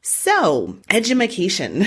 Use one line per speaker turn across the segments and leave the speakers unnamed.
So, edumacation.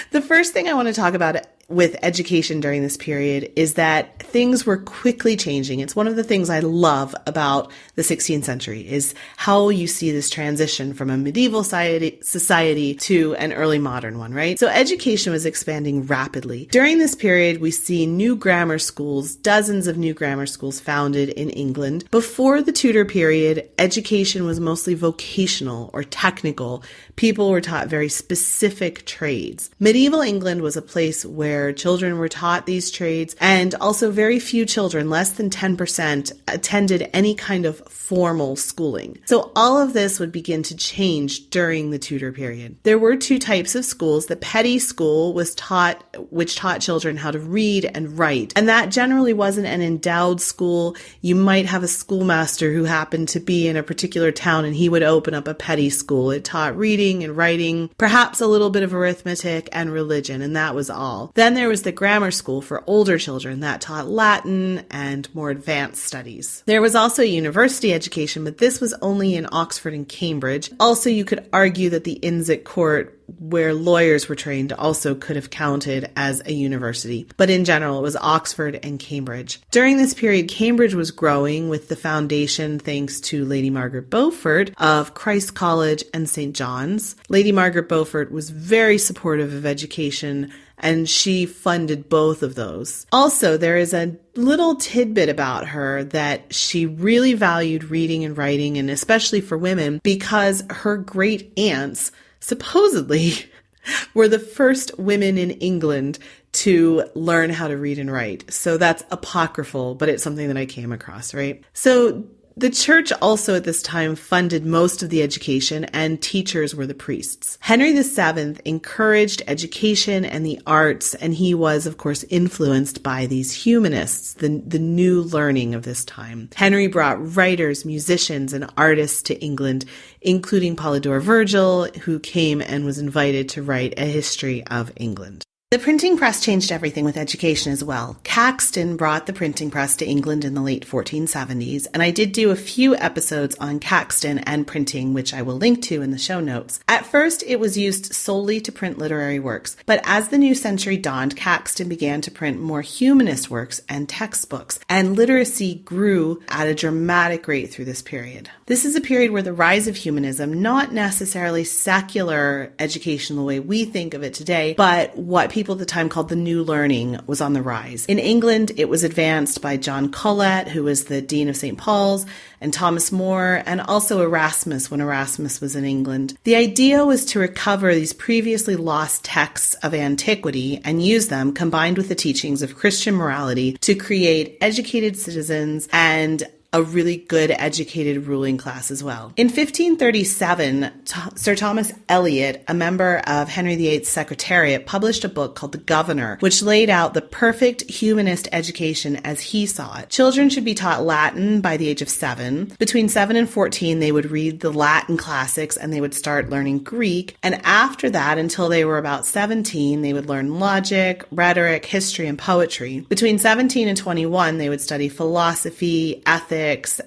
The first thing I want to talk about with education during this period is that things were quickly changing. It's one of the things I love about the 16th century is how you see this transition from a medieval society to an early modern one, right? So education was expanding rapidly. During this period, we see new grammar schools, dozens of new grammar schools founded in England. Before the Tudor period, education was mostly vocational or technical. People were taught very specific trades. Medieval England was a place where children were taught these trades, and also very few children, less than 10%, attended any kind of formal schooling. So all of this would begin to change during the Tudor period. There were two types of schools. The petty school which taught children how to read and write, and that generally wasn't an endowed school. You might have a schoolmaster who happened to be in a particular town, and he would open up a petty school. It taught reading and writing, perhaps a little bit of arithmetic and religion, and that was all. Then there was the grammar school for older children that taught Latin and more advanced studies. There was also university education, but this was only in Oxford and Cambridge. Also, you could argue that the Inns at Court, where lawyers were trained, also could have counted as a university. But in general, it was Oxford and Cambridge. During this period, Cambridge was growing with the foundation, thanks to Lady Margaret Beaufort, of Christ's College and St. John's. Lady Margaret Beaufort was very supportive of education, and she funded both of those. Also, there is a little tidbit about her that she really valued reading and writing, and especially for women, because her great aunts supposedly were the first women in England to learn how to read and write. So that's apocryphal, but it's something that I came across, right? So the church also at this time funded most of the education, and teachers were the priests. Henry VII encouraged education and the arts, and he was, of course, influenced by these humanists, the new learning of this time. Henry brought writers, musicians, and artists to England, including Polydore Virgil, who came and was invited to write a history of England. The printing press changed everything with education as well. Caxton brought the printing press to England in the late 1470s, and I did do a few episodes on Caxton and printing, which I will link to in the show notes. At first, it was used solely to print literary works, but as the new century dawned, Caxton began to print more humanist works and textbooks, and literacy grew at a dramatic rate through this period. This is a period where the rise of humanism, not necessarily secular education the way we think of it today, but what people at the time called the New Learning, was on the rise. In England, it was advanced by John Colet, who was the Dean of St. Paul's, and Thomas More, and also Erasmus when Erasmus was in England. The idea was to recover these previously lost texts of antiquity and use them, combined with the teachings of Christian morality, to create educated citizens and a really good educated ruling class as well. In 1537, Sir Thomas Eliot, a member of Henry VIII's Secretariat, published a book called The Governor, which laid out the perfect humanist education as he saw it. Children should be taught Latin by the age of 7. Between 7 and 14, they would read the Latin classics and they would start learning Greek. And after that, until they were about 17, they would learn logic, rhetoric, history, and poetry. Between 17 and 21, they would study philosophy, ethics,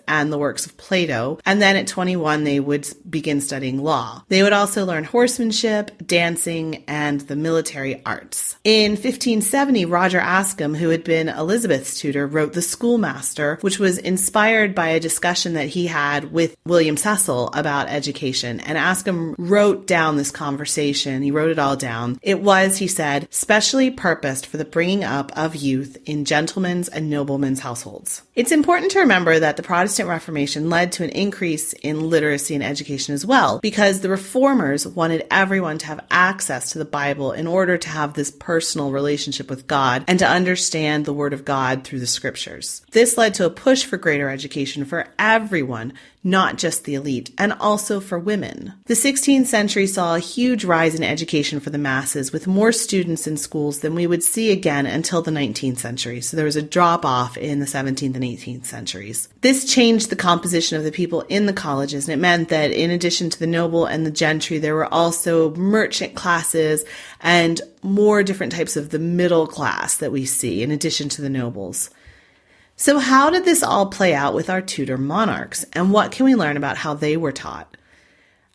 and the works of Plato. And then at 21, they would begin studying law. They would also learn horsemanship, dancing, and the military arts. In 1570, Roger Ascham, who had been Elizabeth's tutor, wrote The Schoolmaster, which was inspired by a discussion that he had with William Cecil about education. And Ascham wrote down this conversation. He wrote it all down. It was, he said, specially purposed for the bringing up of youth in gentlemen's and noblemen's households. It's important to remember that the Protestant Reformation led to an increase in literacy and education as well, because the reformers wanted everyone to have access to the Bible in order to have this personal relationship with God and to understand the Word of God through the Scriptures. This led to a push for greater education for everyone, not just the elite, and also for women. The 16th century saw a huge rise in education for the masses, with more students in schools than we would see again until the 19th century. So there was a drop-off in the 17th and 18th centuries. This changed the composition of the people in the colleges, and it meant that in addition to the noble and the gentry, there were also merchant classes and more different types of the middle class that we see, in addition to the nobles. So how did this all play out with our Tudor monarchs, and what can we learn about how they were taught?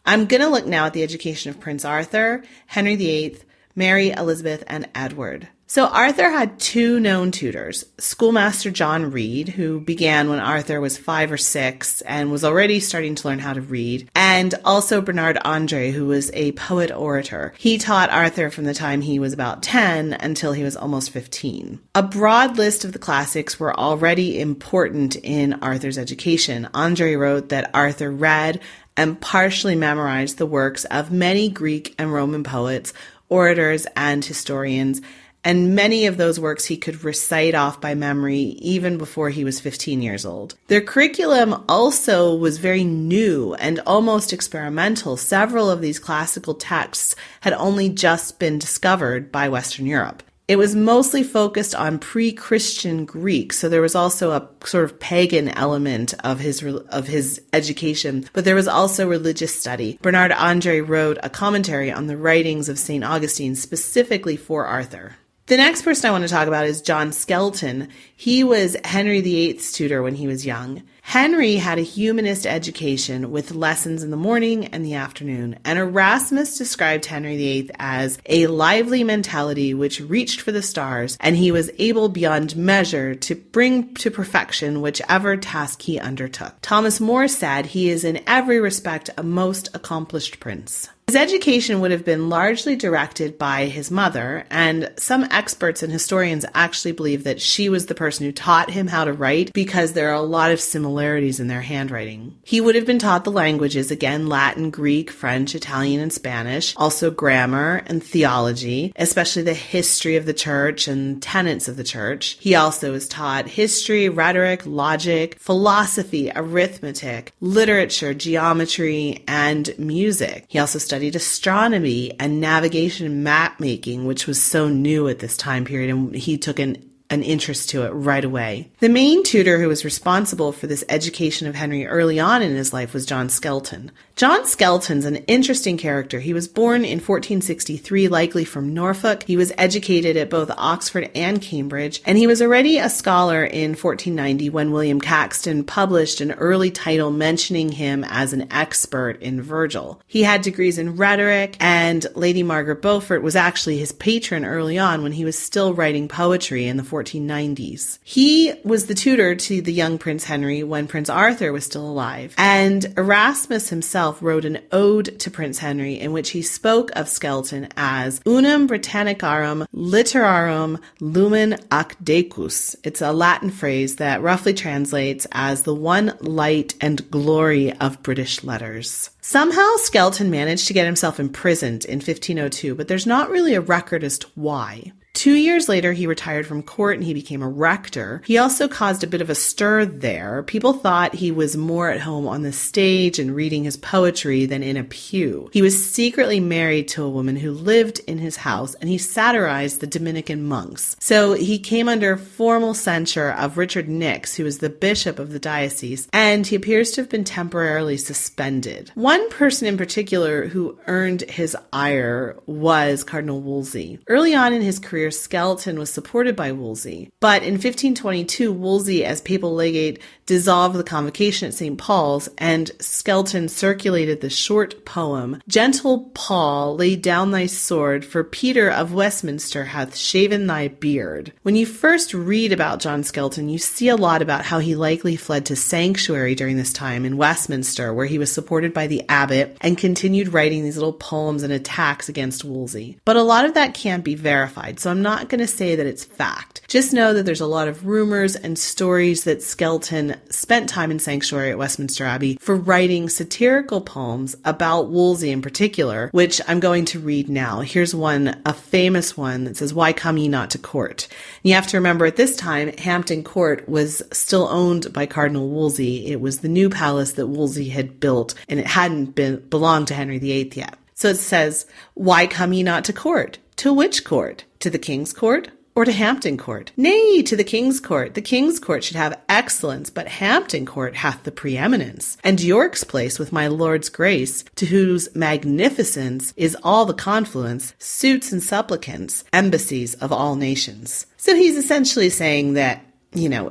I'm going to look now at the education of Prince Arthur, Henry VIII, Mary, Elizabeth, and Edward. So Arthur had two known tutors, schoolmaster John Reed, who began when Arthur was 5 or 6 and was already starting to learn how to read, and also Bernard Andre, who was a poet orator. He taught Arthur from the time he was about 10 until he was almost 15. A broad list of the classics were already important in Arthur's education. Andre wrote that Arthur read and partially memorized the works of many Greek and Roman poets, orators, and historians, and many of those works he could recite off by memory even before he was 15 years old. Their curriculum also was very new and almost experimental. Several of these classical texts had only just been discovered by Western Europe. It was mostly focused on pre-Christian Greek, so there was also a sort of pagan element of his education, but there was also religious study. Bernard Andre wrote a commentary on the writings of St. Augustine specifically for Arthur. The next person I want to talk about is John Skelton. He was Henry VIII's tutor when he was young. Henry had a humanist education with lessons in the morning and the afternoon, and Erasmus described Henry VIII as a lively mentality which reached for the stars, and he was able beyond measure to bring to perfection whichever task he undertook. Thomas More said he is in every respect a most accomplished prince. His education would have been largely directed by his mother, and some experts and historians actually believe that she was the person who taught him how to write because there are a lot of similarities in their handwriting. He would have been taught the languages, again, Latin, Greek, French, Italian, and Spanish, also grammar and theology, especially the history of the church and tenets of the church. He also was taught history, rhetoric, logic, philosophy, arithmetic, literature, geometry, and music. He also studied astronomy and navigation and map making, which was so new at this time period, and he took an interest to it right away. The main tutor who was responsible for this education of Henry early on in his life was John Skelton. John Skelton's an interesting character. He was born in 1463, likely from Norfolk. He was educated at both Oxford and Cambridge, and he was already a scholar in 1490 when William Caxton published an early title mentioning him as an expert in Virgil. He had degrees in rhetoric, and Lady Margaret Beaufort was actually his patron early on when he was still writing poetry in the 1490s. He was the tutor to the young Prince Henry when Prince Arthur was still alive, and Erasmus himself wrote an ode to Prince Henry in which he spoke of Skelton as unum Britannicarum literarum lumen ac decus. It's a Latin phrase that roughly translates as the one light and glory of British letters. Somehow Skelton managed to get himself imprisoned in 1502, but there's not really a record as to why. 2 years later, he retired from court and he became a rector. He also caused a bit of a stir there. People thought he was more at home on the stage and reading his poetry than in a pew. He was secretly married to a woman who lived in his house, and he satirized the Dominican monks. So he came under formal censure of Richard Nix, who was the bishop of the diocese, and he appears to have been temporarily suspended. One person in particular who earned his ire was Cardinal Wolsey. Early on in his career, Skelton was supported by Wolsey, but in 1522, Wolsey, as papal legate, dissolved the convocation at St. Paul's, and Skelton circulated the short poem, "Gentle Paul, lay down thy sword, for Peter of Westminster hath shaven thy beard." When you first read about John Skelton, you see a lot about how he likely fled to sanctuary during this time in Westminster, where he was supported by the abbot and continued writing these little poems and attacks against Wolsey. But a lot of that can't be verified, so I'm not going to say that it's fact. Just know that there's a lot of rumors and stories that Skelton spent time in sanctuary at Westminster Abbey for writing satirical poems about Wolsey in particular, which I'm going to read now. Here's one, a famous one that says, "Why come ye not to court?" And you have to remember at this time, Hampton Court was still owned by Cardinal Wolsey. It was the new palace that Wolsey had built, and it hadn't belonged to Henry VIII yet. So it says, "Why come ye not to court? To which court? To the King's Court? Or to Hampton Court? Nay, to the King's Court. The King's Court should have excellence, but Hampton Court hath the preeminence. And York's Place, with my Lord's grace, to whose magnificence is all the confluence, suits and supplicants, embassies of all nations." So he's essentially saying that,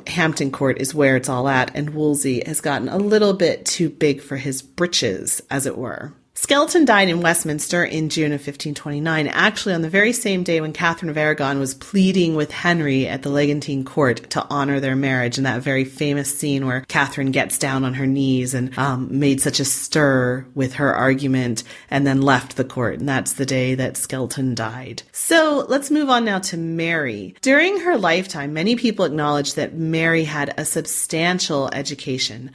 Hampton Court is where it's all at, and Wolsey has gotten a little bit too big for his britches, as it were. Skelton died in Westminster in June of 1529, actually on the very same day when Catherine of Aragon was pleading with Henry at the Legatine court to honor their marriage, in that very famous scene where Catherine gets down on her knees and made such a stir with her argument and then left the court. And that's the day that Skelton died. So let's move on now to Mary. During her lifetime, many people acknowledge that Mary had a substantial education.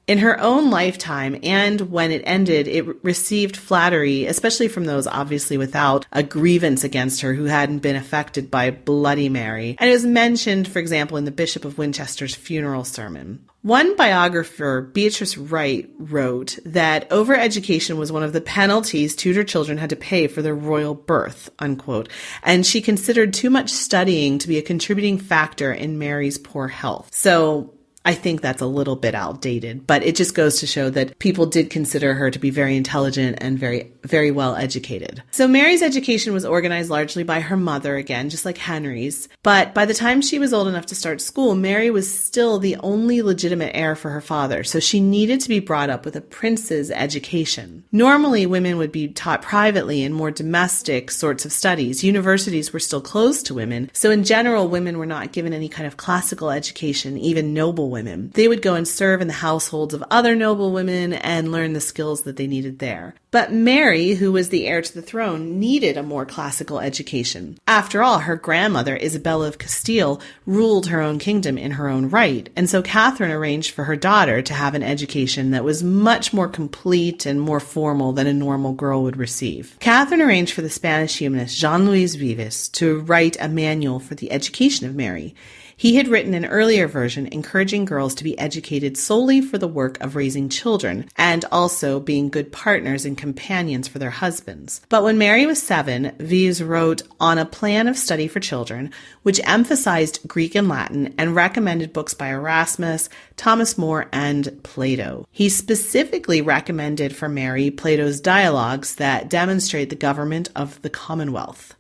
In her own lifetime, and when it ended, it received flattery, especially from those obviously without a grievance against her who hadn't been affected by Bloody Mary. And it was mentioned, for example, in the Bishop of Winchester's funeral sermon. One biographer, Beatrice Wright, wrote that overeducation was one of the penalties Tudor children had to pay for their royal birth, unquote, and she considered too much studying to be a contributing factor in Mary's poor health. So I think that's a little bit outdated, but it just goes to show that people did consider her to be very intelligent and very, very well educated. So Mary's education was organized largely by her mother, again, just like Henry's. But by the time she was old enough to start school, Mary was still the only legitimate heir for her father, so she needed to be brought up with a prince's education. Normally, women would be taught privately in more domestic sorts of studies. Universities were still closed to women, so in general, women were not given any kind of classical education, even noble women. They would go and serve in the households of other noble women and learn the skills that they needed there. But Mary, who was the heir to the throne, needed a more classical education. After all, her grandmother, Isabella of Castile, ruled her own kingdom in her own right, and so Catherine arranged for her daughter to have an education that was much more complete and more formal than a normal girl would receive. Catherine arranged for the Spanish humanist Jean-Louis Vives to write a manual for the education of Mary. He had written an earlier version encouraging girls to be educated solely for the work of raising children and also being good partners and companions for their husbands. But when Mary was 7, Vives wrote on a plan of study for children, which emphasized Greek and Latin and recommended books by Erasmus, Thomas More, and Plato. He specifically recommended for Mary Plato's dialogues that demonstrate the government of the Commonwealth.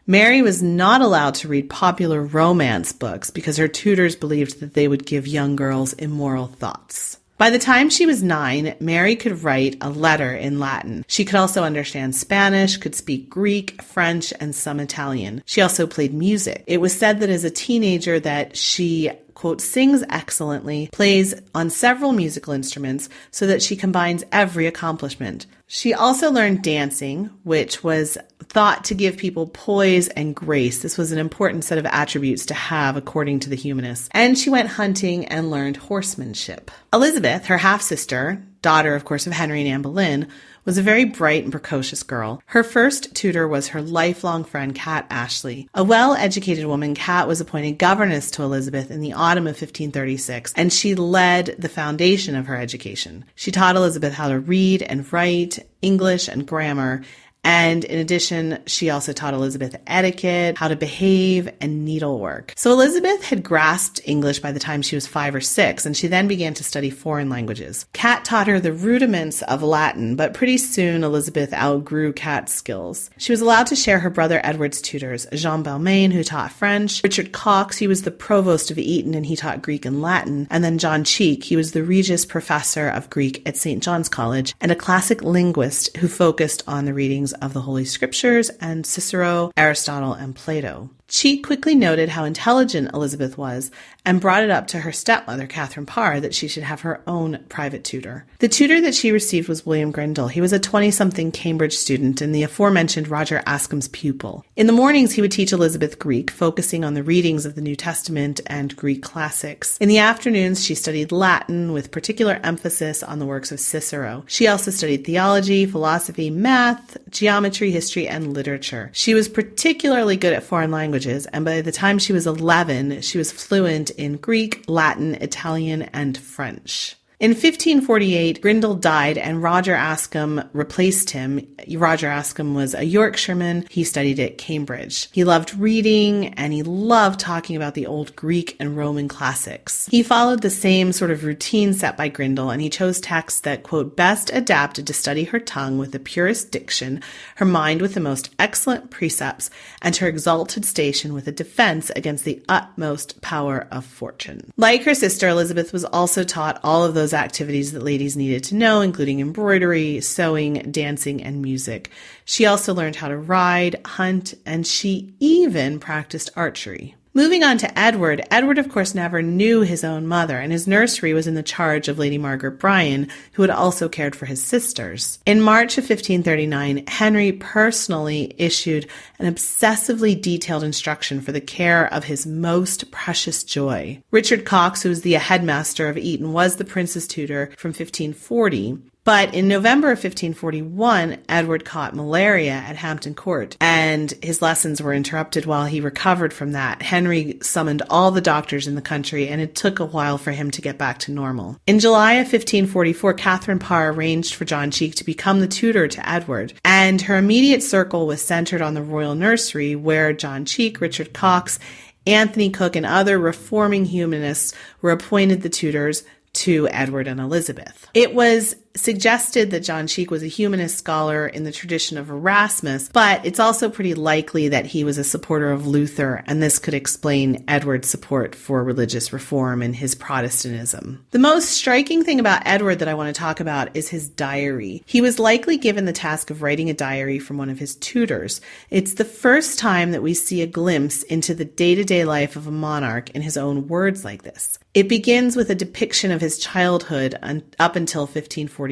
Mary was not allowed to read popular romance books because her tutors believed that they would give young girls immoral thoughts. By the time she was 9, Mary could write a letter in Latin. She could also understand Spanish, could speak Greek, French, and some Italian. She also played music. It was said that as a teenager that she, quote, sings excellently, plays on several musical instruments so that she combines every accomplishment. She also learned dancing, which was thought to give people poise and grace. This was an important set of attributes to have, according to the humanists. And she went hunting and learned horsemanship. Elizabeth, her half-sister, daughter, of course, of Henry and Anne Boleyn, was a very bright and precocious girl. Her first tutor was her lifelong friend, Kat Ashley. A well-educated woman, Kat was appointed governess to Elizabeth in the autumn of 1536, and she led the foundation of her education. She taught Elizabeth how to read and write, English and grammar, and in addition, she also taught Elizabeth etiquette, how to behave, and needlework. So Elizabeth had grasped English by the time she was 5 or 6, and she then began to study foreign languages. Kat taught her the rudiments of Latin, but pretty soon Elizabeth outgrew Kat's skills. She was allowed to share her brother Edward's tutors, Jean Balmain, who taught French, Richard Cox, he was the provost of Eton, and he taught Greek and Latin, and then John Cheek, he was the Regius Professor of Greek at St. John's College, and a classic linguist who focused on the readings of the Holy Scriptures and Cicero, Aristotle, and Plato. Cheek quickly noted how intelligent Elizabeth was and brought it up to her stepmother, Catherine Parr, that she should have her own private tutor. The tutor that she received was William Grindal. He was a 20-something Cambridge student and the aforementioned Roger Ascham's pupil. In the mornings, he would teach Elizabeth Greek, focusing on the readings of the New Testament and Greek classics. In the afternoons, she studied Latin with particular emphasis on the works of Cicero. She also studied theology, philosophy, math, geometry, history, and literature. She was particularly good at foreign languages, and by the time she was 11, she was fluent in Greek, Latin, Italian, and French. In 1548, Grindal died and Roger Ascham replaced him. Roger Ascham was a Yorkshireman. He studied at Cambridge. He loved reading and he loved talking about the old Greek and Roman classics. He followed the same sort of routine set by Grindal, and he chose texts that, quote, best adapted to study her tongue with the purest diction, her mind with the most excellent precepts, and her exalted station with a defense against the utmost power of fortune. Like her sister, Elizabeth was also taught all of those those activities that ladies needed to know, including embroidery, sewing, dancing, and music. She also learned how to ride, hunt, and she even practiced archery. Moving on to Edward, Edward, of course, never knew his own mother, and his nursery was in the charge of Lady Margaret Bryan, who had also cared for his sisters. In March of 1539, Henry personally issued an obsessively detailed instruction for the care of his most precious joy. Richard Cox, who was the headmaster of Eton, was the prince's tutor from 1540. But in November of 1541, Edward caught malaria at Hampton Court, and his lessons were interrupted while he recovered from that. Henry summoned all the doctors in the country, and it took a while for him to get back to normal. In July of 1544, Catherine Parr arranged for John Cheek to become the tutor to Edward, and her immediate circle was centered on the royal nursery, where John Cheek, Richard Cox, Anthony Cook, and other reforming humanists were appointed the tutors to Edward and Elizabeth. It was suggested that John Cheek was a humanist scholar in the tradition of Erasmus, but it's also pretty likely that he was a supporter of Luther, and this could explain Edward's support for religious reform and his Protestantism. The most striking thing about Edward that I want to talk about is his diary. He was likely given the task of writing a diary from one of his tutors. It's the first time that we see a glimpse into the day-to-day life of a monarch in his own words like this. It begins with a depiction of his childhood up until 1547.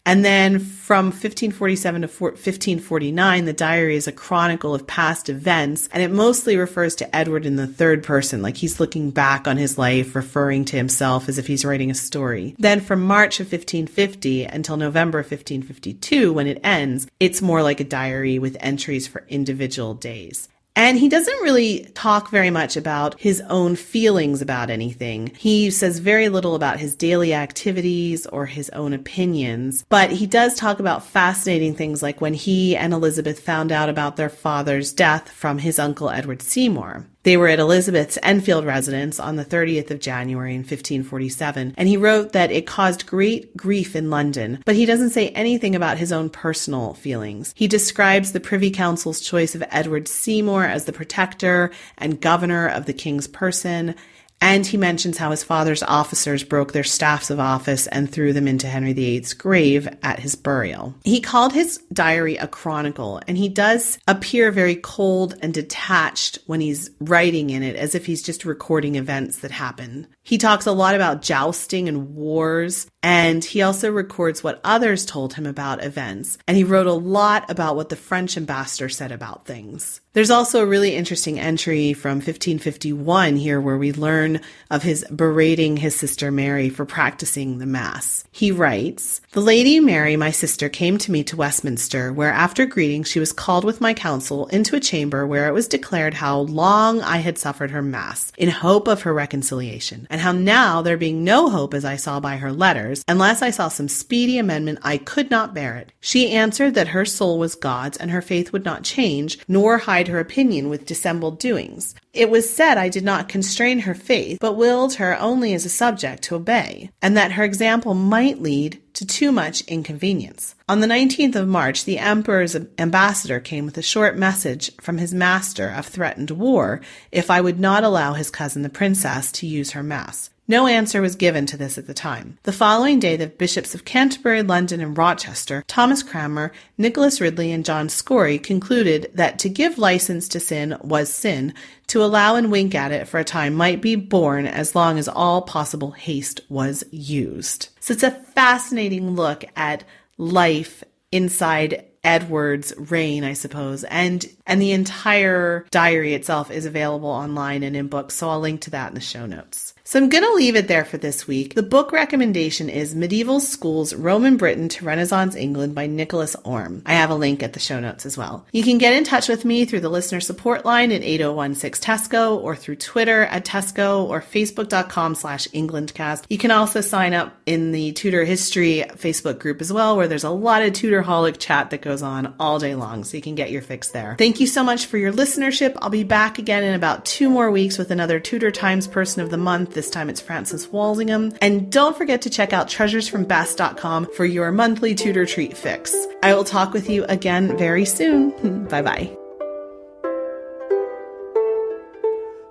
And then from 1547 to 1549, the diary is a chronicle of past events, and it mostly refers to Edward in the third person, like he's looking back on his life, referring to himself as if he's writing a story. Then from March of 1550 until November of 1552, when it ends, it's more like a diary with entries for individual days. And he doesn't really talk very much about his own feelings about anything. He says very little about his daily activities or his own opinions, but he does talk about fascinating things like when he and Elizabeth found out about their father's death from his uncle Edward Seymour. They were at Elizabeth's Enfield residence on the 30th of January in 1547, and he wrote that it caused great grief in London, but he doesn't say anything about his own personal feelings. He describes the Privy Council's choice of Edward Seymour as the protector and governor of the king's person, and he mentions how his father's officers broke their staffs of office and threw them into Henry VIII's grave at his burial. He called his diary a chronicle, and he does appear very cold and detached when he's writing in it, as if he's just recording events that happen. He talks a lot about jousting and wars, and he also records what others told him about events. And he wrote a lot about what the French ambassador said about things. There's also a really interesting entry from 1551 here where we learn of his berating his sister Mary for practicing the Mass. He writes, "The Lady Mary, my sister, came to me to Westminster, where after greeting she was called with my council into a chamber where it was declared how long I had suffered her Mass, in hope of her reconciliation, and how now, there being no hope as I saw by her letters, unless I saw some speedy amendment, I could not bear it. She answered that her soul was God's, and her faith would not change, nor hide her opinion with dissembled doings. It was said I did not constrain her faith, but willed her only as a subject to obey, and that her example might lead to too much inconvenience. On the 19th of March, the Emperor's ambassador came with a short message from his master of threatened war if I would not allow his cousin the princess to use her Mass. No answer was given to this at the time. The following day, the bishops of Canterbury, London, and Rochester, Thomas Cranmer, Nicholas Ridley, and John Scory concluded that to give license to sin was sin, to allow and wink at it for a time might be borne as long as all possible haste was used." So it's a fascinating look at life inside Edward's reign, I suppose, and the entire diary itself is available online and in books, so I'll link to that in the show notes. So I'm going to leave it there for this week. The book recommendation is Medieval Schools, Roman Britain to Renaissance England by Nicholas Orme. I have a link at the show notes as well. You can get in touch with me through the listener support line at 8016-TESCO or through Twitter at Tesco or Facebook.com/EnglandCast. You can also sign up in the Tutor History Facebook group as well, where there's a lot of Tutorholic chat that goes on all day long, so you can get your fix there. Thank you so much for your listenership. I'll be back again in about 2 more weeks with another Tutor Times Person of the Month. This time it's Frances Walsingham. And don't forget to check out treasuresfrombest.com for your monthly tutor treat fix. I will talk with you again very soon. Bye-bye.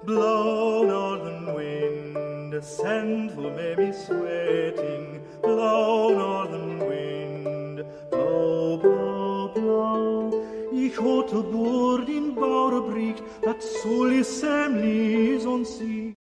Blow, northern wind, the sand who made me sweating, blow northern wind, blow, blow, blow. Ich hatte bord in Bauerbricht, dat soll is semlis on sea.